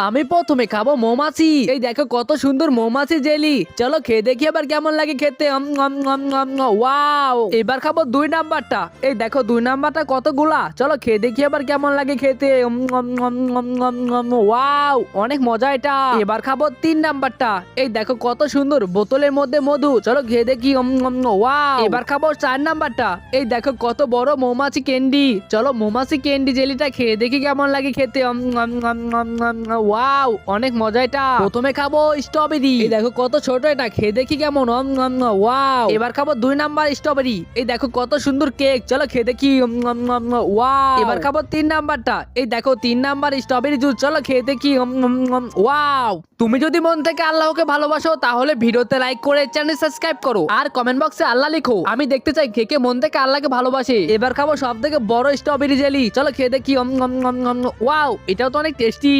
আমি প্রথমে খাবো মৌমাছি। এই দেখো কত সুন্দর মৌমাছি জেলি। চলো খেয়ে দেখি আবার কেমন লাগে খেতে। ওয়াও। এবার খাবো 2 নাম্বারটা। এই দেখো 2 নাম্বারটা কতগুলা। চলো খেয়ে দেখি আবার কেমন লাগে খেতে। ওয়াও, অনেক মজা এটা। এবার খাবো 3 নাম্বারটা। এই দেখো কত সুন্দর বোতলের মধ্যে মধু। চলো খেয়ে দেখি। ওয়াও। এবার খাবো 4 নাম্বারটা। এই দেখো কত বড় মৌমাছি ক্যান্ডি। চলো মৌমাছি ক্যান্ডি জেলিটা খেয়ে দেখি কেমন লাগে খেতে। ওয়াও, অনেক মজা এটা। প্রথমে খাবো স্ট্রবেরি। এই দেখো কত ছোট এটা, খেয়ে দেখি কেমন। ওয়াও। এবার খাবো 2 নাম্বার স্ট্রবেরি। এই দেখো কত সুন্দর কেক। চলো খেয়ে দেখি। ওয়াও। এবার খাবো 3 নাম্বারটা। এই দেখো 3 নাম্বার স্ট্রবেরি জুস। চলো খেয়ে দেখি। ওয়াও। তুমি যদি মন থেকে আল্লাহকে ভালোবাসো তাহলে ভিডিওতে লাইক করে চ্যানেল সাবস্ক্রাইব করো আর কমেন্ট বক্সে আল্লাহ লিখো। আমি দেখতে চাই কে কে মন থেকে আল্লাহকে ভালোবাসে। এবার খাবো সব থেকে বড় স্ট্রবেরি জেলি। চলো খেয়ে দেখি। ওয়াও, এটাও তো অনেক টেস্টি।